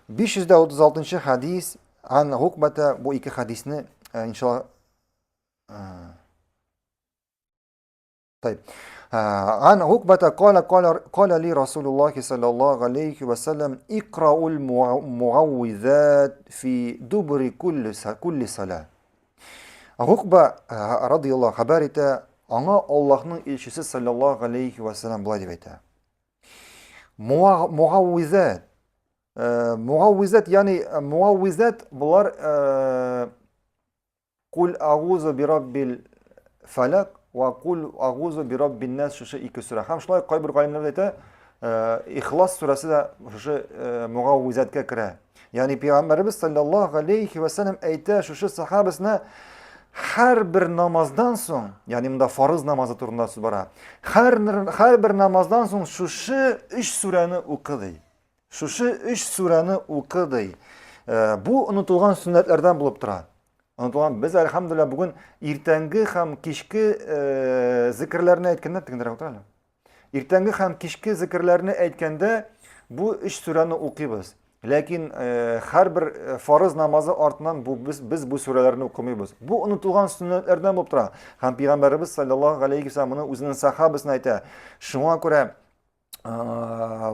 536 hadis an Ukbata, bu iki hadisni inşallah طيب عن عقبة قال لي رسول الله صلى الله عليه وسلم اقرأوا المعوذات في دبر كل صلاة. Ғұқба радиаллаху хабар ете, аңа Аллахның елшісі саллаллаху алейхи вассалам былай деп айта. Муғауизат, яғни муғауизат бұлар құл ағузу бираббил фалак ва құл ағузу бираббин нас, шушы екі сүра. Хам шылай қайбір ғалимлер айта, Ихлас сүрасы да шушы муғауизатқа кірі. Яғни Пейғамбарыбыз саллаллаху алейхи вассалам айта шушы сахабасына her bir namazdan soň, yani bunda farız namazı turunda söz bara. Her bir namazdan soň şuşu 3 sureni okudy. Şuşu 3 sureni okudy. Bu unutulgan sünnetlerden bulup tura. Unutulgan biz elhamdülillah bugün ertengi hem kişki zikirlerini aytkanda tingdirip oturalım. Ertengi hem kişki zikirlerini aytkanda bu 3 sureni okuybiz. Lakin her bir farız namazı ardından biz bu surelerini okumayız. Bu unutulgan sünnetlerden bulup tura. Hem Peygamberimiz sallallahu aleyhi ve sellem'in özünün sahabesine ayta. Şuna göre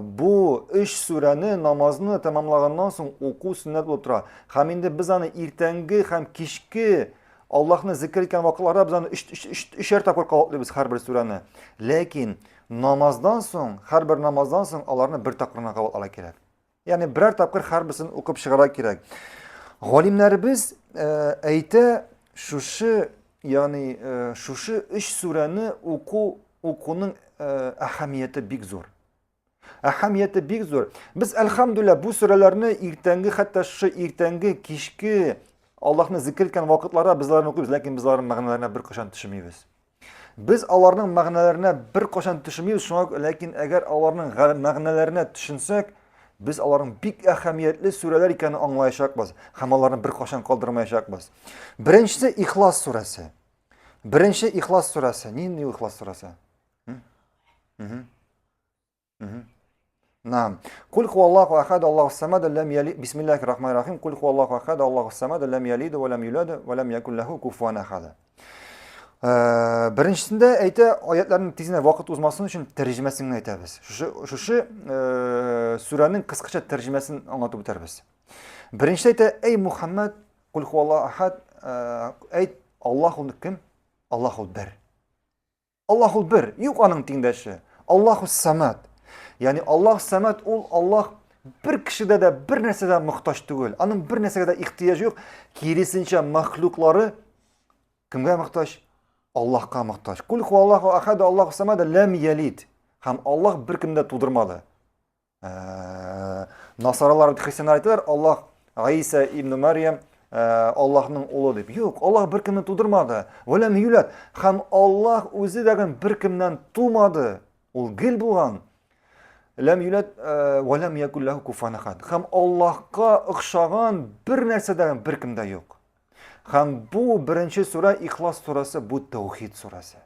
bu 3 sureni namazını tamamlagandan soň oku sünnet bulup tura. Hem indi biz ani ertengi hem kişki Allah'ını zikir etken vakitlarda biz ani 3'er tapır kavatlıyız her bir sureni. Lakin namazdan soň, her bir namazdan soň alarını bir tapırına kavatla gerek. Yani birer tapkır harbisini okup çıkara gerek. Galimlerimiz ayta şuşu yani şuşu 3 sureni okunun ahamiyeti bik zor. Ahamiyeti bik zor. Biz elhamdülillah bu surelerini ertengi hatta şu ertengi kişki Allah'ını zikir etken vakitlarda bizlerini okuyuz. Lakin bizlerin mağnalarına bir koşan düşmeyiz. Biz onların mağnalarına bir koşan düşmeyiz. Lakin eğer onların mağnalarına düşünsek biz onların bik ahamiyetli sureler ekanini anglayacakbız. Hem onlarni bir koşan kaldırmayacakbız. Birinchisi İhlas suresi. Birinchi İhlas suresi. Ne İhlas suresi? Naam. Kul huvallahu ahad, Allahu samad, lem yalid. Bismillahirrahmanirrahim. Kul huvallahu ahad, Allahu samad, lem yalid ve lem yulad ve lem yekun lehu kufuwan ahad. Birinchisinde ayta oyatlarning tezine vaqt uzmasın için tercümesini aytamiz. Şu surenin kısqacha tercümesini anlatıp o'tarmiz. Birinchi ayta ey Muhammad kul huvallahu ahad, ayt Allahu kim? Allahu bir. Allahu bir. Yo'q onun tengdoshi. Allahu samad. Yani Allah samad ol Allah bir kishida da bir narsadan muhtoj tugul. Onun bir narsaga da ehtiyojı yo'q. Kirisincha mahluqlari kimga muhtoj? Allah'a muhtaç. Kul huvallahu ahad, Allahu samad, lem yalid. Hem Allah bir kimde tudurmadı. Nasaralar, Hristiyanlar aytırlar, Allah İsa ibn Meryem Allah'ın oğlu deyip. Yok, Allah bir kimden tudurmadı. Ve lem yulad. Hem Allah özü degen bir kimden tumadı. Ol gil bulgan. Lem yulad ve lem yekun lehu kufuwan ahad. Hem Allah'a ıxşagan bir narsa degen bir kimde yok. Hem bu birinci sure İhlas suresi, bu Tevhid suresi.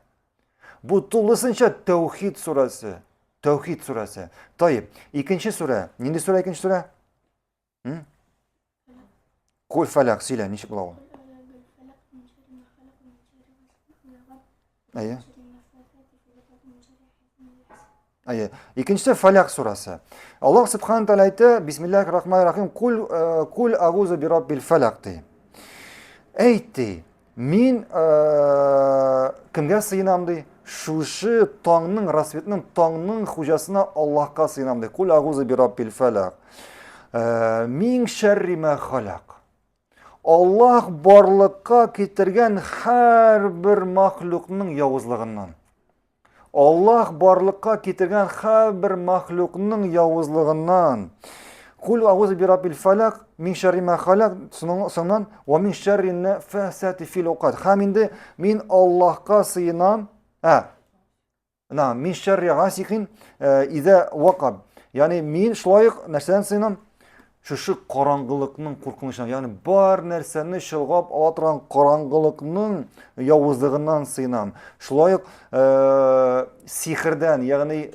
Bu tulusunca Tevhid suresi. Tevhid suresi. Tayyip, ikinci sure. Nindi sure ikinci sure? Kul felak, sile, nişi bulavu? Ayy. Ayy. İkincisi Felak suresi. Allah subhanahu teala ayta, Bismillahirrahmanirrahim, Kul a'uzu bi rabbil felak deyim. Aytdi, men kimga sığınam dey? Şuşu tongning rasvetning tongning xo'jasina Allohga sığınam dey. Kul a'uzu bi rabbil falaq. Min sharri ma xalaq. Allah barlıqqa keltirgan har bir mahluqning yovuzligidan. Allah barlıqqa keltirgan har bir mahluqning yovuzligidan. Kul a'uzu bi rabbil falaq min sharri ma xalaq so'ngan va min sharri nafasati fil uqad. Haminde min Allohga sığınam. Min sharri ghasiqin iza waqab. Yani min shloyiq narsadan sığınam. Шушы караңгылыкның куркынычынан, ягъни бар нәрсәне чолгап ала торган караңгылыкның явызлыгыннан сыйынам. Шулай ук сихрдән, ягъни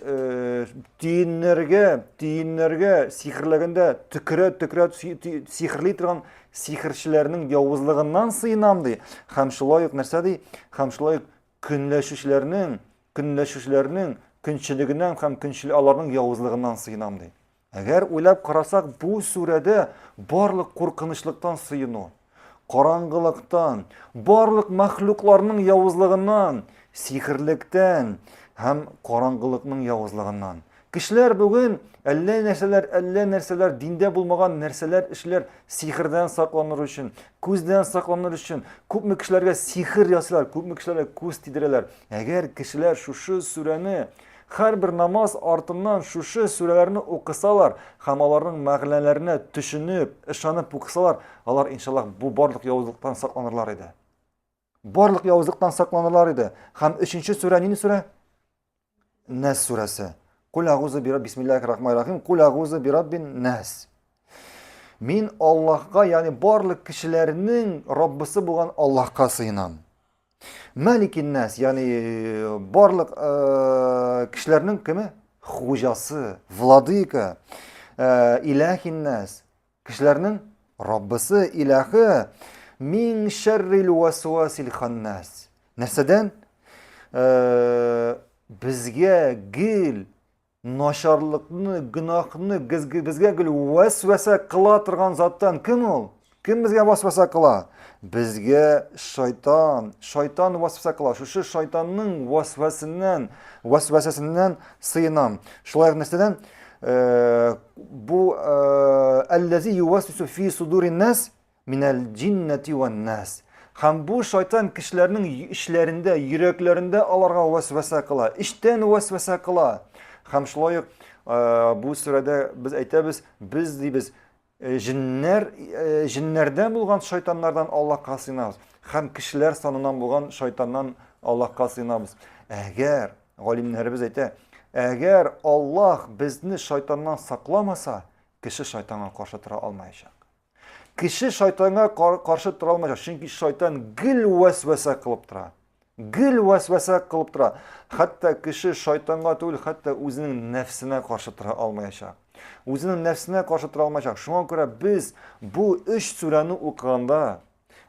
тиеннәргә сихрләгәндә төкерә сихрли торган сихрчеләрнең явызлыгыннан сыйынам ди. Һәм шулай ук нәрсә ди? Һәм шулай ук көнләшүчләрнең көнчелегеннән һәм аларның явызлыгыннан сыйынам ди. Әгәр уйлап карасак, бу сүрәдә барлык куркынычлыктан сыйыну, караңгылыктан, барлык мәхлукларның явызлыгыннан, сихрлектән һәм караңгылыкның явызлыгыннан. Кешеләр бүген әллә нәрсәләр диндә булмаган нәрсәләр эшләр сихрдән сакланыр өчен, күздән сакланыр өчен. Күпме кешеләргә сихр ясыйлар, күпме кешеләргә күз тидерәләр. Әгәр кешеләр шушы сүрәне һәрбер намаз артыннан шушы сүрәләрне укысалар, һәм аларның мәгънәләренә төшенеп, ышанып укысалар, алар иншаллах бу барлык явызлыктан сакланырлар иде. Барлык явызлыктан сакланырлар иде. Һәм 3нче сүрә нинди сүрә? Нас сүрәсе. Кул аъузу бисмиллаһир-рахманир-рахим. Кул аъузу бираббин нас. Мин Аллаһка, ягъни барлык кешеләрнең Раббысы булган Аллаһка сыйынам. Маликин нас, ягъни барлык кешеләрнең кеме? Хуҗасы, владыка, илаһин нас. Кешеләрнең Раббысы, илаһы. Мин шаррил васвасил ханнас. Нәрсәдән? Безгә гел начарлыкны, гынахны безгә гел васваса кыла торган заттан кем ул? Кем безгә васваса кыла? Безгә шайтан васваса кыла. Шушы шайтанның васвасасыннан сыйынам. Шулай нәрсәдән? Бу аллази ювасвису фи судурин нас минал джиннати ван нас. Һәм бу шайтан кешеләрнең эшләрендә, йөрәкләрендә аларга васваса кыла, иштән васваса кыла. Һәм шулай ук бу сүрәдә без әйтәбез, без дибез, җиннәрдән булган шайтаннардан Аллаһка сыйынабыз. Һәм кешеләр санынан булган шайтаннан Аллаһка сыйынабыз. Әгәр галимнәребез әйтә, әгәр Аллаһ безне шайтаннан сакламаса, кеше шайтанга каршы тора алмаячак. Кеше шайтанга каршы тора алмаячак, чөнки шайтан гел васваса кылып тора. Хәтта кеше шайтанга түгел, хәтта үзенең нәфсенә каршы тора алмаячак. Шуңа күрә без бу 3 сүрәне укыганда,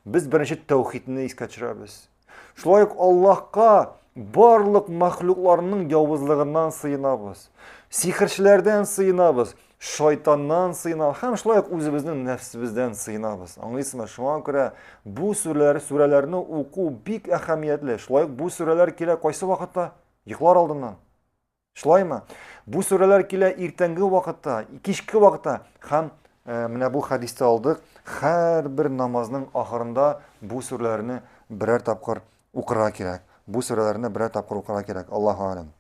без беренче тәүхидне искә төшерәбез. Шулай ук Аллаһка барлык мәхлукларның явызлыгыннан сыйынабыз. Сихрчеләрдән сыйынабыз, шайтаннан сыйынабыз, һәм шулай ук үзебезнең нәфсебездән сыйынабыз. Аңлыйсызмы? Шуңа күрә бу сүрәләрне уку бик әһәмиятле. Шулай ук бу сүрәләр килә кайсы вакытта? Йоклар алдыннан. Шулаймы? Бу сүрәләр килә иртәнге вакытта, кичке вакытта. Һәм менә бу хадисте алдык. Һәрбер намазның ахырында бу сүрәләрне берәр тапкыр укырга кирәк. Бу сүрәләрне берәр тапкыр укырга кирәк. Аллаһу алам.